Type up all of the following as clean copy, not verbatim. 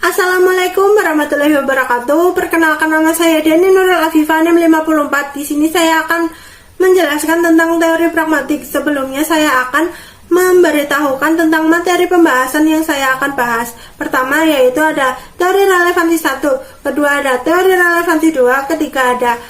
Assalamualaikum warahmatullahi wabarakatuh. Perkenalkan, nama saya Dani Nurul Afifah, NIM 54. Di sini saya akan menjelaskan tentang teori pragmatik. Sebelumnya saya akan memberitahukan tentang materi pembahasan yang saya akan bahas. Pertama yaitu ada teori relevansi 1, kedua ada teori relevansi 2, ketiga ada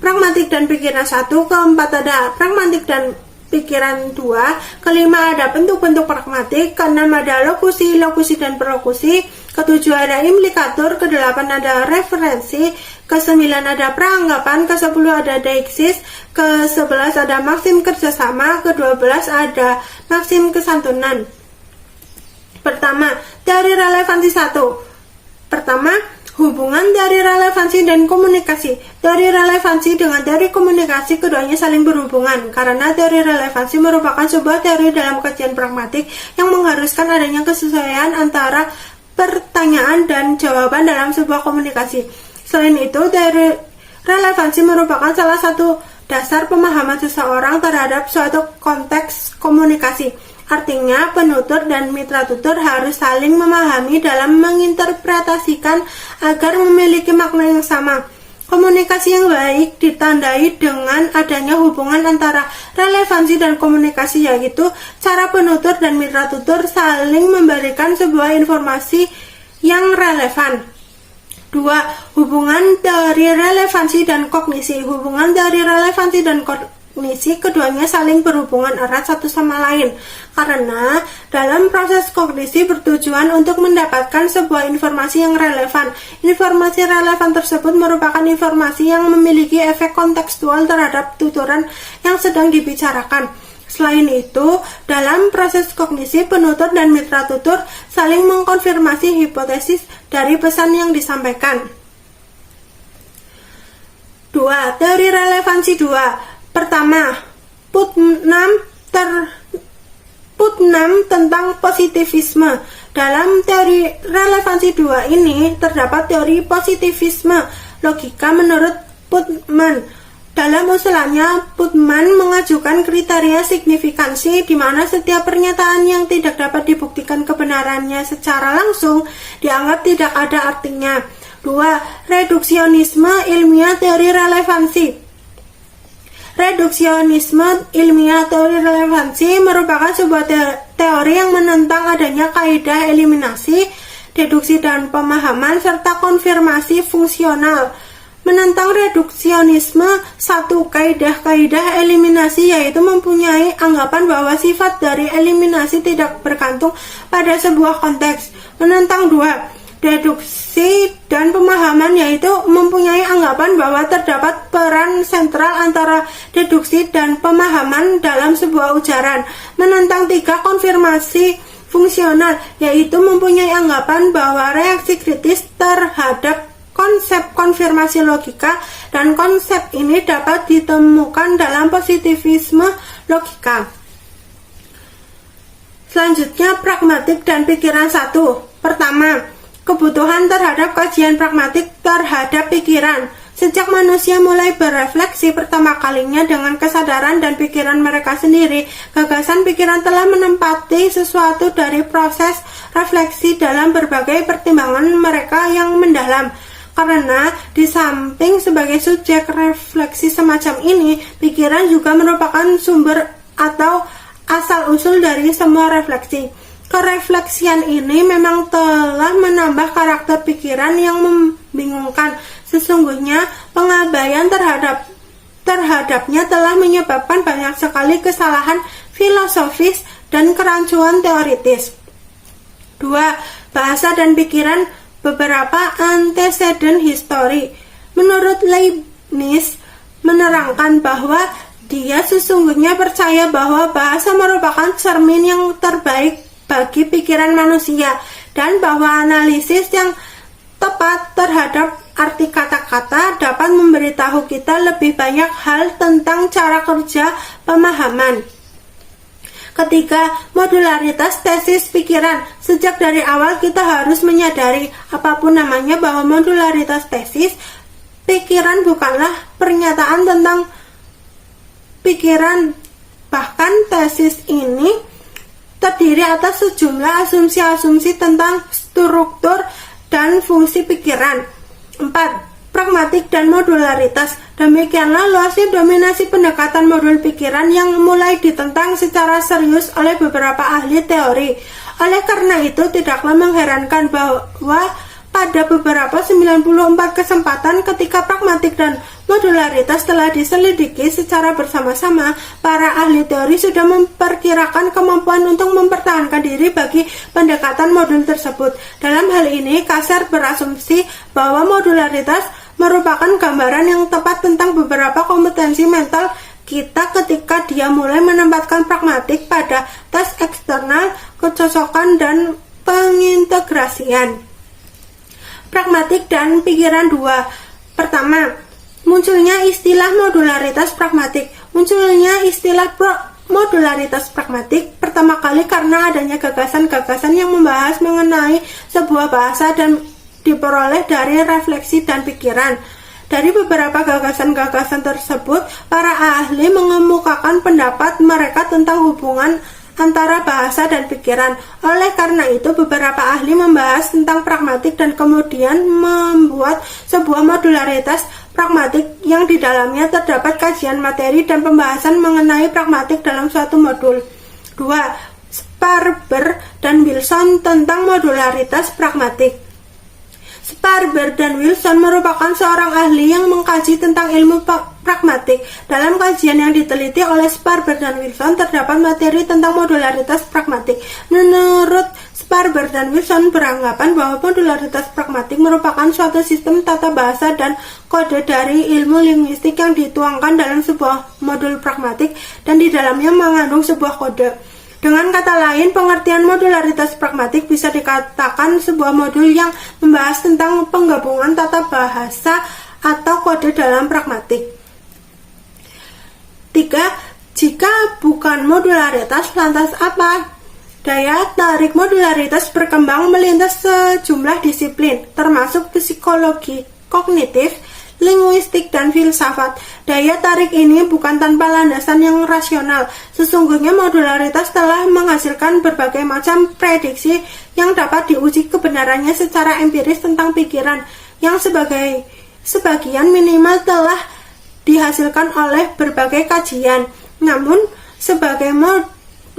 pragmatik dan pikiran 1, keempat ada pragmatik dan pikiran 2, kelima ada bentuk-bentuk pragmatik, keenam ada lokusi dan perlokusi, ketujuh ada implikator, kedelapan ada referensi, kesembilan ada peranggapan, kesepuluh ada deiksis, ke-11 ada maksim kerjasama, ke-12 ada maksim kesantunan. Pertama, teori relevansi 1. Pertama, hubungan teori relevansi dan komunikasi. Teori relevansi dengan teori komunikasi keduanya saling berhubungan karena teori relevansi merupakan sebuah teori dalam kajian pragmatik yang mengharuskan adanya kesesuaian antara pertanyaan dan jawaban dalam sebuah komunikasi. Selain itu, teori relevansi merupakan salah satu dasar pemahaman seseorang terhadap suatu konteks komunikasi. Artinya, penutur dan mitra tutur harus saling memahami dalam menginterpretasikan agar memiliki makna yang sama. Komunikasi yang baik ditandai dengan adanya hubungan antara relevansi dan komunikasi, yaitu cara penutur dan mitra tutur saling memberikan sebuah informasi yang relevan. 2. Hubungan teori relevansi dan kognisi. Hubungan teori relevansi dan kognisi keduanya saling berhubungan erat satu sama lain karena dalam proses kognisi bertujuan untuk mendapatkan sebuah informasi yang relevan. Informasi relevan tersebut merupakan informasi yang memiliki efek kontekstual terhadap tuturan yang sedang dibicarakan. Selain itu, dalam proses kognisi, penutur dan mitra tutur saling mengkonfirmasi hipotesis dari pesan yang disampaikan. 2. Teori relevansi 2. Pertama, Putnam tentang positivisme. Dalam teori relevansi 2 ini terdapat teori positivisme logika menurut Putnam. Dalam usulannya, Putnam mengajukan kriteria signifikansi di mana setiap pernyataan yang tidak dapat dibuktikan kebenarannya secara langsung dianggap tidak ada artinya. 2. Reduksionisme ilmiah teori relevansi. Reduksionisme ilmiah teori relevansi merupakan sebuah teori yang menentang adanya kaidah eliminasi, deduksi dan pemahaman, serta konfirmasi fungsional. Menentang reduksionisme, satu kaidah-kaidah eliminasi yaitu mempunyai anggapan bahwa sifat dari eliminasi tidak bergantung pada sebuah konteks. Menentang 2. Deduksi dan pemahaman yaitu mempunyai anggapan bahwa terdapat peran sentral antara deduksi dan pemahaman dalam sebuah ujaran. Menentang 3. Konfirmasi fungsional yaitu mempunyai anggapan bahwa reaksi kritis terhadap konsep konfirmasi logika dan konsep ini dapat ditemukan dalam positivisme logika. Selanjutnya, pragmatik dan pikiran 1. Pertama, kebutuhan terhadap kajian pragmatik terhadap pikiran. Sejak manusia mulai berefleksi pertama kalinya dengan kesadaran dan pikiran mereka sendiri, gagasan pikiran telah menempati sesuatu dari proses refleksi dalam berbagai pertimbangan mereka yang mendalam. Karena di samping sebagai subjek refleksi semacam ini, pikiran juga merupakan sumber atau asal-usul dari semua refleksi. Kerefleksian ini memang telah menambah karakter pikiran yang membingungkan. Sesungguhnya pengabaian terhadapnya telah menyebabkan banyak sekali kesalahan filosofis dan kerancuan teoritis. 2. Bahasa dan pikiran beberapa antecedent history. Menurut Leibniz menerangkan bahwa dia sesungguhnya percaya bahwa bahasa merupakan cermin yang terbaik bagi pikiran manusia dan bahwa analisis yang tepat terhadap arti kata-kata dapat memberitahu kita lebih banyak hal tentang cara kerja pemahaman. Ketiga, modularitas tesis pikiran. Sejak dari awal kita harus menyadari apapun namanya bahwa modularitas tesis pikiran bukanlah pernyataan tentang pikiran. Bahkan tesis ini terdiri atas sejumlah asumsi-asumsi tentang struktur dan dan fungsi pikiran. 4. Pragmatik dan modularitas. Demikianlah luasnya dominasi pendekatan modul pikiran yang mulai ditentang secara serius oleh beberapa ahli teori. Oleh karena itu, tidaklah mengherankan bahwa pada beberapa 94 kesempatan ketika pragmatik dan modularitas telah diselidiki secara bersama-sama, para ahli teori sudah memperkirakan kemampuan untuk mempertahankan diri bagi pendekatan modul tersebut. Dalam hal ini, Kasser berasumsi bahwa modularitas merupakan gambaran yang tepat tentang beberapa kompetensi mental kita ketika dia mulai menempatkan pragmatik pada tes eksternal, kecocokan, dan pengintegrasian. Pragmatik dan pikiran 2. Pertama, munculnya istilah modularitas pragmatik. Munculnya istilah modularitas pragmatik pertama kali karena adanya gagasan-gagasan yang membahas mengenai sebuah bahasa dan diperoleh dari refleksi dan pikiran. Dari beberapa gagasan-gagasan tersebut, para ahli mengemukakan pendapat mereka tentang hubungan antara bahasa dan pikiran. Oleh karena itu, beberapa ahli membahas tentang pragmatik dan kemudian membuat sebuah modularitas pragmatik yang di dalamnya terdapat kajian materi dan pembahasan mengenai pragmatik dalam suatu modul. 2. Sparber dan Wilson tentang modularitas pragmatik. Sparber dan Wilson merupakan seorang ahli yang mengkaji tentang ilmu pragmatik. Dalam kajian yang diteliti oleh Sparber dan Wilson terdapat materi tentang modularitas pragmatik. Menurut Sparber dan Wilson beranggapan bahwa modularitas pragmatik merupakan suatu sistem tata bahasa dan kode dari ilmu linguistik yang dituangkan dalam sebuah modul pragmatik dan di dalamnya mengandung sebuah kode. Dengan kata lain, pengertian modularitas pragmatik bisa dikatakan sebuah modul yang membahas tentang penggabungan tata bahasa atau kode dalam pragmatik. 3. Jika bukan modularitas, lantas apa? Daya tarik modularitas berkembang melintas sejumlah disiplin, termasuk psikologi kognitif, linguistik, dan filsafat. Daya tarik ini bukan tanpa landasan yang rasional. Sesungguhnya modularitas telah menghasilkan berbagai macam prediksi yang dapat diuji kebenarannya secara empiris tentang pikiran, yang sebagian minimal telah dihasilkan oleh berbagai kajian. Namun, sebagai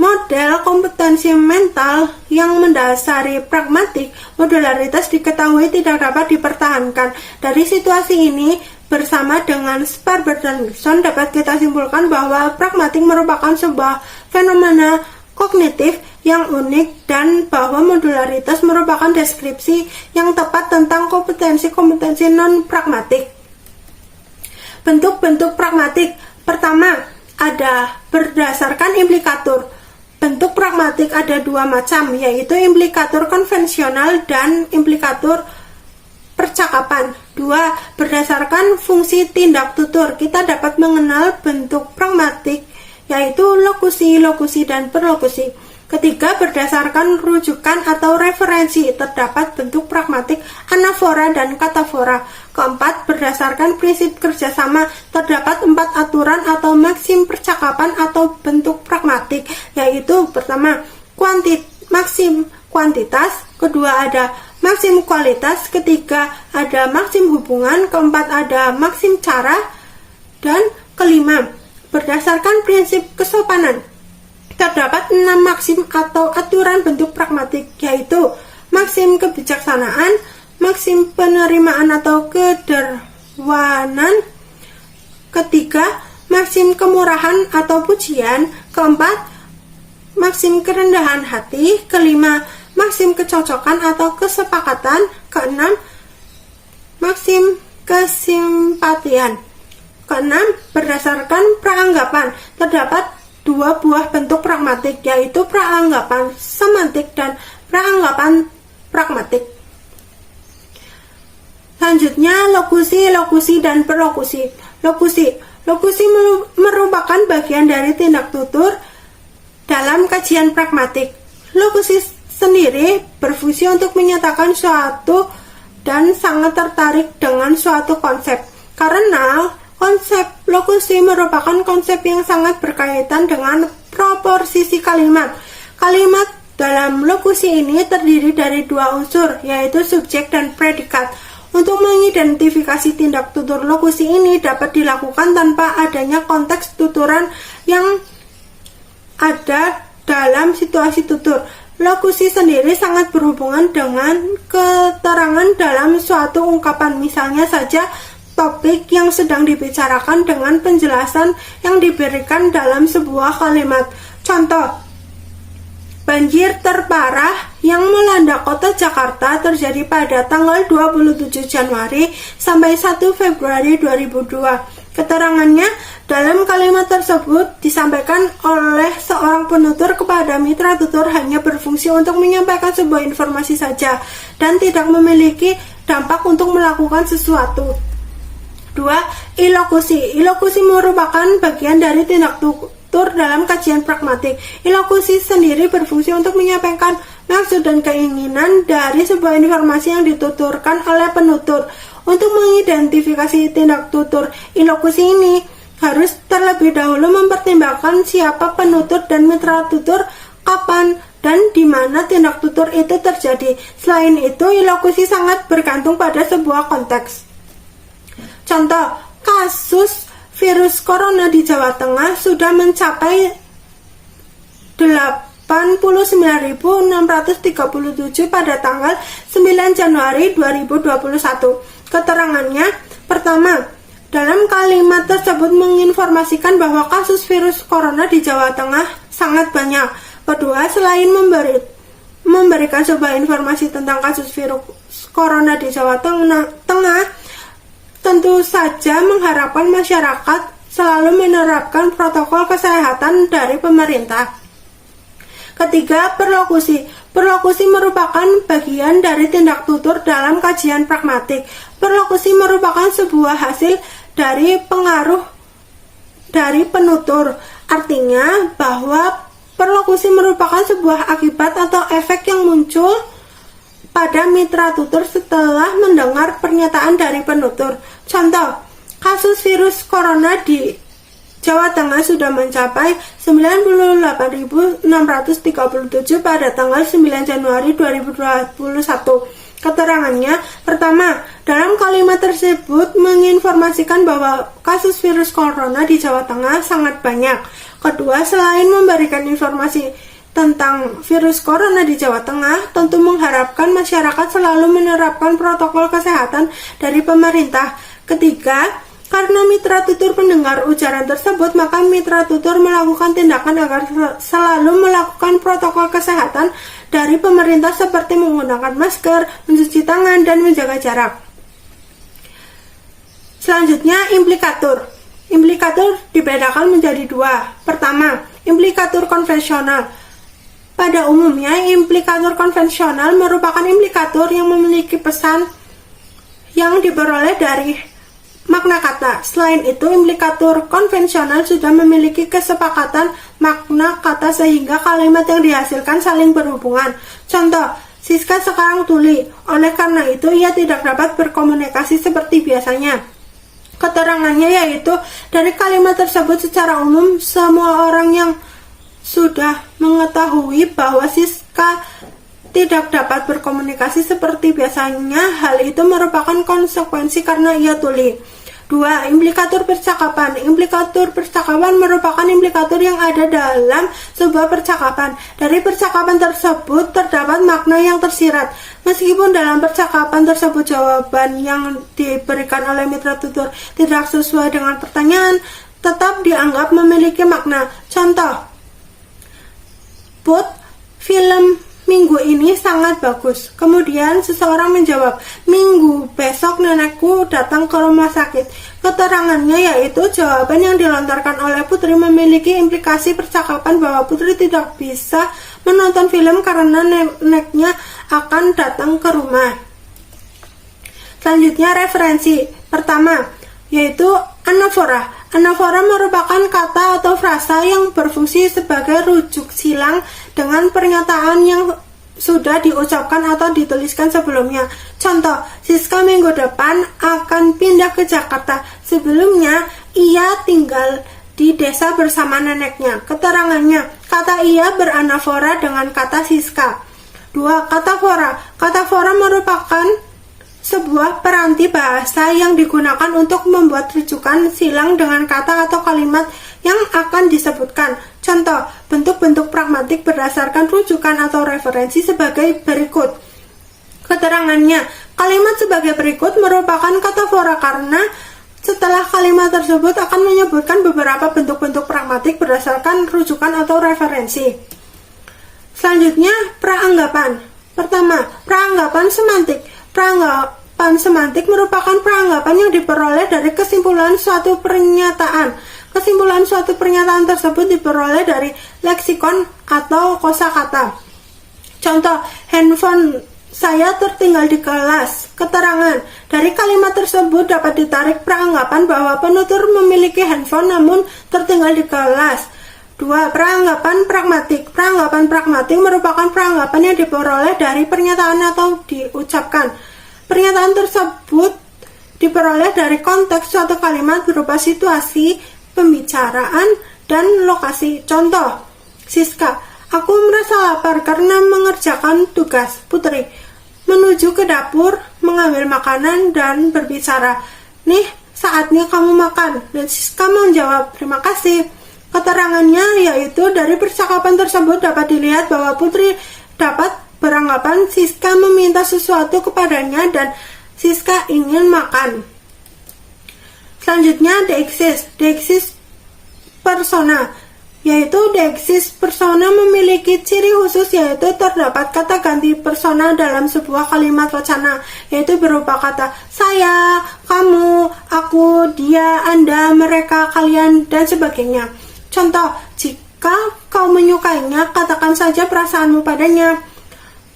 model kompetensi mental yang mendasari pragmatik, modularitas diketahui tidak dapat dipertahankan. Dari situasi ini, bersama dengan Sparber dan Wilson, dapat kita simpulkan bahwa pragmatik merupakan sebuah fenomena kognitif yang unik dan bahwa modularitas merupakan deskripsi yang tepat tentang kompetensi-kompetensi non-pragmatik. Bentuk-bentuk pragmatik. Pertama, ada berdasarkan implikatur. Bentuk pragmatik ada dua macam, yaitu implikatur konvensional dan implikatur percakapan. 2. Berdasarkan fungsi tindak tutur, kita dapat mengenal bentuk pragmatik, yaitu lokusi, lokusi, dan perlokusi. Ketiga, berdasarkan rujukan atau referensi, terdapat bentuk pragmatik anafora dan katafora. Keempat, berdasarkan prinsip kerjasama, terdapat 4 aturan atau maksim percakapan atau bentuk pragmatik, yaitu pertama, maksim kuantitas, kedua ada maksim kualitas, ketiga ada maksim hubungan, keempat ada maksim cara, dan kelima, berdasarkan prinsip kesopanan. Terdapat 6 maksim atau aturan bentuk pragmatik, yaitu maksim kebijaksanaan, maksim penerimaan atau kederwanan, ketiga, maksim kemurahan atau pujian, keempat, maksim kerendahan hati, kelima, maksim kecocokan atau kesepakatan, keenam, maksim kesimpatian. Keenam, berdasarkan praanggapan, terdapat 2 buah bentuk pragmatik, yaitu praanggapan semantik dan praanggapan pragmatik. Selanjutnya, lokusi, lokusi, dan perlokusi. Lokusi merupakan bagian dari tindak tutur dalam kajian pragmatik. Lokusi sendiri berfungsi untuk menyatakan suatu dan sangat tertarik dengan suatu konsep. Karena konsep lokusi merupakan konsep yang sangat berkaitan dengan proposisi kalimat. Kalimat Dalam lokusi ini terdiri dari dua unsur, yaitu subjek dan predikat. Untuk mengidentifikasi tindak tutur lokusi ini dapat dilakukan tanpa adanya konteks tuturan yang ada dalam situasi tutur. Lokusi sendiri sangat berhubungan dengan keterangan dalam suatu ungkapan, misalnya saja topik yang sedang dibicarakan dengan penjelasan yang diberikan dalam sebuah kalimat. Contoh, banjir terparah yang melanda kota Jakarta terjadi pada tanggal 27 Januari sampai 1 Februari 2002. Keterangannya dalam kalimat tersebut disampaikan oleh seorang penutur kepada mitra tutur hanya berfungsi untuk menyampaikan sebuah informasi saja dan tidak memiliki dampak untuk melakukan sesuatu. 2. Ilokusi. Ilokusi merupakan bagian dari tindak tutur dalam kajian pragmatik. Ilokusi sendiri berfungsi untuk menyampaikan maksud dan keinginan dari sebuah informasi yang dituturkan oleh penutur. Untuk mengidentifikasi tindak tutur ilokusi ini, harus terlebih dahulu mempertimbangkan siapa penutur dan mitra tutur, kapan dan di mana tindak tutur itu terjadi. Selain itu, ilokusi sangat bergantung pada sebuah konteks. Contoh, kasus virus corona di Jawa Tengah sudah mencapai 89.637 pada tanggal 9 Januari 2021. Keterangannya, pertama, dalam kalimat tersebut menginformasikan bahwa kasus virus corona di Jawa Tengah sangat banyak. Kedua, selain memberikan sebuah informasi tentang kasus virus corona di Jawa Tengah, tentu saja mengharapkan masyarakat selalu menerapkan protokol kesehatan dari pemerintah. Ketiga, perlokusi. Perlokusi merupakan bagian dari tindak tutur dalam kajian pragmatik. Perlokusi merupakan sebuah hasil dari pengaruh dari penutur. Artinya bahwa perlokusi merupakan sebuah akibat atau efek yang muncul pada mitra tutur setelah mendengar pernyataan dari penutur. Contoh, kasus virus corona di Jawa Tengah sudah mencapai 98.637 pada tanggal 9 Januari 2021. Keterangannya, pertama, dalam kalimat tersebut menginformasikan bahwa kasus virus corona di Jawa Tengah sangat banyak. Kedua, selain memberikan informasi tentang virus corona di Jawa Tengah, tentu mengharapkan masyarakat selalu menerapkan protokol kesehatan dari pemerintah. Ketiga, karena mitra tutur mendengar ujaran tersebut, maka mitra tutur melakukan tindakan agar selalu melakukan protokol kesehatan dari pemerintah seperti menggunakan masker, mencuci tangan, dan menjaga jarak. Selanjutnya, implikatur. Implikatur dibedakan menjadi dua. Pertama, implikatur konvensional. Pada umumnya, implikatur konvensional merupakan implikatur yang memiliki pesan yang diperoleh dari makna kata. Selain itu, implikatur konvensional sudah memiliki kesepakatan makna kata sehingga kalimat yang dihasilkan saling berhubungan. Contoh, Siska sekarang tuli, oleh karena itu ia tidak dapat berkomunikasi seperti biasanya. Keterangannya yaitu, dari kalimat tersebut secara umum semua orang yang sudah mengetahui bahwa Siska tidak dapat berkomunikasi seperti biasanya. Hal itu merupakan konsekuensi karena ia tuli. 2. Implikatur percakapan. Implikatur percakapan merupakan implikatur yang ada dalam sebuah percakapan. Dari percakapan tersebut terdapat makna yang tersirat. Meskipun dalam percakapan tersebut jawaban yang diberikan oleh mitra tutur tidak sesuai dengan pertanyaan, tetap dianggap memiliki makna. Contoh, Put, film minggu ini sangat bagus. Kemudian seseorang menjawab, minggu besok nenekku datang ke rumah sakit. Keterangannya yaitu jawaban yang dilontarkan oleh Putri memiliki implikasi percakapan bahwa Putri tidak bisa menonton film karena neneknya akan datang ke rumah. Selanjutnya, referensi. Pertama, yaitu anafora. Anafora merupakan kata atau frasa yang berfungsi sebagai rujuk silang dengan pernyataan yang sudah diucapkan atau dituliskan sebelumnya. Contoh, Siska minggu depan akan pindah ke Jakarta. Sebelumnya, ia tinggal di desa bersama neneknya. Keterangannya, kata ia beranafora dengan kata Siska. 2. Kata fora. Kata fora merupakan sebuah peranti bahasa yang digunakan untuk membuat rujukan silang dengan kata atau kalimat yang akan disebutkan. Contoh, bentuk-bentuk pragmatik berdasarkan rujukan atau referensi sebagai berikut. Keterangannya, kalimat sebagai berikut merupakan kata fora karena setelah kalimat tersebut akan menyebutkan beberapa bentuk-bentuk pragmatik berdasarkan rujukan atau referensi. Selanjutnya, praanggapan. Pertama, praanggapan semantik. Praanggapan semantik merupakan praanggapan yang diperoleh dari kesimpulan suatu pernyataan. Kesimpulan suatu pernyataan tersebut diperoleh dari leksikon atau kosakata. Contoh, handphone saya tertinggal di kelas. Keterangan, dari kalimat tersebut dapat ditarik praanggapan bahwa penutur memiliki handphone namun tertinggal di kelas. 2. Praanggapan pragmatik. Praanggapan pragmatik merupakan praanggapan yang diperoleh dari pernyataan atau diucapkan. Pernyataan tersebut diperoleh dari konteks suatu kalimat berupa situasi, pembicaraan, dan lokasi. Contoh, Siska, aku merasa lapar karena mengerjakan tugas. Putri, menuju ke dapur, mengambil makanan, dan berbicara. Nih, saatnya kamu makan. Dan Siska menjawab, terima kasih. Keterangannya yaitu dari percakapan tersebut dapat dilihat bahwa Putri dapat beranggapan Siska meminta sesuatu kepadanya dan Siska ingin makan. Selanjutnya, deiksis persona, yaitu deiksis persona memiliki ciri khusus yaitu terdapat kata ganti persona dalam sebuah kalimat wacana, yaitu berupa kata saya, kamu, aku, dia, anda, mereka, kalian, dan sebagainya. Contoh, jika kau menyukainya, katakan saja perasaanmu padanya.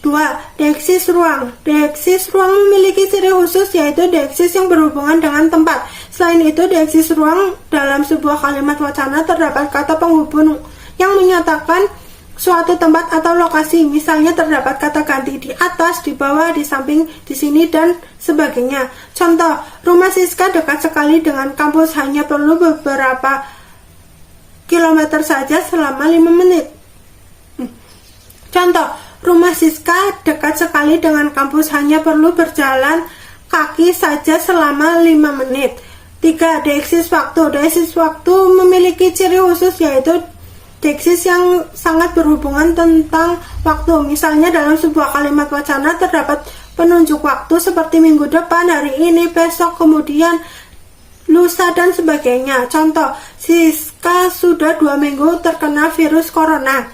2. Deiksis ruang. Deiksis ruang memiliki ciri khusus yaitu deiksis yang berhubungan dengan tempat. Selain itu, deiksis ruang dalam sebuah kalimat wacana terdapat kata penghubung yang menyatakan suatu tempat atau lokasi. Misalnya terdapat kata ganti di atas, di bawah, di samping, di sini, dan sebagainya. Contoh, rumah Siska dekat sekali dengan kampus, hanya perlu beberapa kilometer saja selama 5 menit. Contoh, rumah Siska dekat sekali dengan kampus, hanya perlu berjalan kaki saja selama 5 menit. 3. Deiksis waktu. Deiksis waktu memiliki ciri khusus yaitu deiksis yang sangat berhubungan tentang waktu. Misalnya dalam sebuah kalimat wacana terdapat penunjuk waktu seperti minggu depan, hari ini, besok, kemudian, lusa, dan sebagainya. Contoh, Siska sudah 2 minggu terkena virus corona.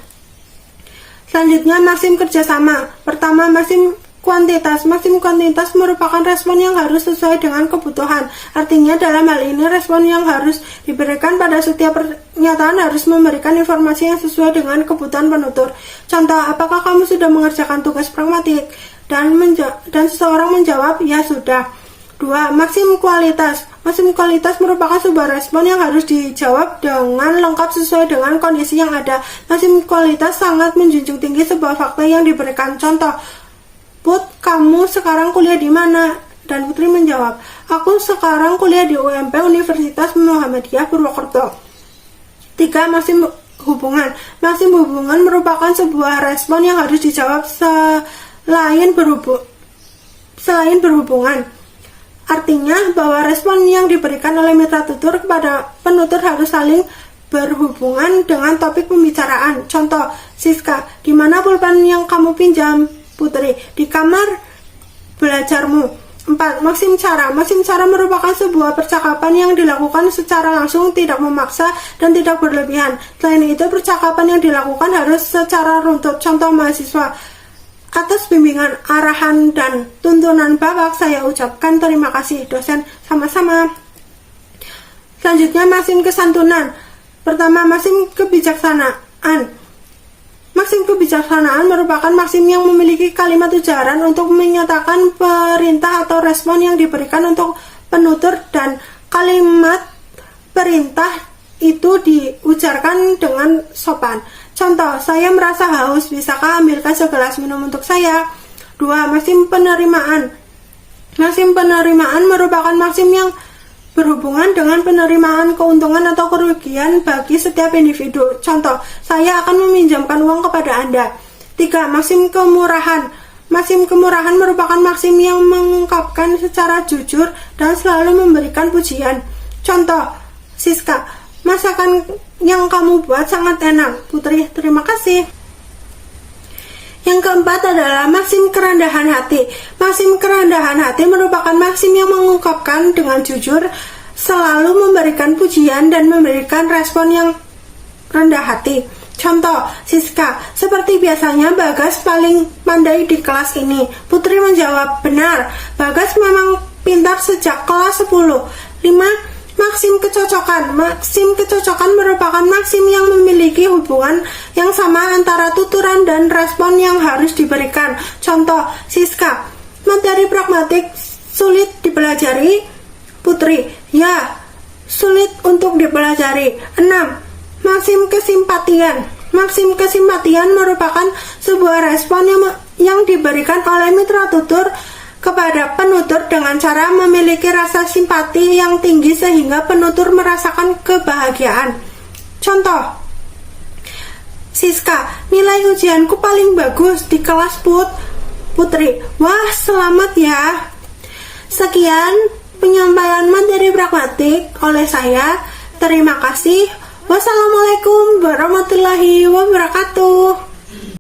Selanjutnya, maksim kerjasama. Pertama, maksim kuantitas. Maksim kuantitas merupakan respon yang harus sesuai dengan kebutuhan. Artinya dalam hal ini respon yang harus diberikan pada setiap pernyataan harus memberikan informasi yang sesuai dengan kebutuhan penutur. Contoh, apakah kamu sudah mengerjakan tugas pragmatik? Dan seseorang menjawab, ya sudah. 2. Maksim kualitas. Maksim kualitas merupakan sebuah respon yang harus dijawab dengan lengkap sesuai dengan kondisi yang ada. Maksim kualitas sangat menjunjung tinggi sebuah fakta yang diberikan. Contoh, Put, kamu sekarang kuliah di mana? Dan Putri menjawab, aku sekarang kuliah di UMP Universitas Muhammadiyah Purwokerto. 3. Maksim hubungan. Maksim hubungan merupakan sebuah respon yang harus dijawab selain berhubungan. Artinya bahwa respon yang diberikan oleh mitra tutur kepada penutur harus saling berhubungan dengan topik pembicaraan. Contoh, Siska, di mana pulpen yang kamu pinjam? Putri, di kamar belajarmu. 4. Maksim cara. Maksim cara merupakan sebuah percakapan yang dilakukan secara langsung, tidak memaksa, dan tidak berlebihan. Selain itu, percakapan yang dilakukan harus secara runtut. Contoh, mahasiswa, atas bimbingan, arahan, dan tuntunan Bapak, saya ucapkan terima kasih. Dosen, sama-sama. Selanjutnya, maksim kesantunan. Pertama, maksim kebijaksanaan. Maksim kebijaksanaan merupakan maksim yang memiliki kalimat ujaran untuk menyatakan perintah atau respon yang diberikan untuk penutur, dan kalimat perintah itu diujarkan dengan sopan. Contoh, saya merasa haus, bisakah ambilkan segelas minum untuk saya? 2. Maksim penerimaan. Maksim penerimaan merupakan maksim yang berhubungan dengan penerimaan keuntungan atau kerugian bagi setiap individu. Contoh, saya akan meminjamkan uang kepada Anda. 3. Maksim kemurahan. Maksim kemurahan merupakan maksim yang mengungkapkan secara jujur dan selalu memberikan pujian. Contoh, Siska, masakan yang kamu buat sangat enak. Putri, terima kasih. Yang keempat adalah maksim kerendahan hati. Maksim kerendahan hati merupakan maksim yang mengungkapkan dengan jujur, selalu memberikan pujian dan memberikan respon yang rendah hati. Contoh, Siska, seperti biasanya Bagas paling pandai di kelas ini. Putri menjawab, benar, Bagas memang pintar sejak kelas 10. 5. Maksim kecocokan. Maksim kecocokan merupakan maksim yang memiliki hubungan yang sama antara tuturan dan respon yang harus diberikan. Contoh, Siska, materi pragmatik sulit dipelajari. Putri, ya, sulit untuk dipelajari. 6. Maksim kesimpatian. Maksim kesimpatian merupakan sebuah respon yang diberikan oleh mitra tutur kepada penutur dengan cara memiliki rasa simpati yang tinggi sehingga penutur merasakan kebahagiaan. Contoh, Siska, nilai ujianku paling bagus di kelas Putri, wah selamat ya. Sekian penyampaian materi pragmatik oleh saya. Terima kasih. Wassalamualaikum warahmatullahi wabarakatuh.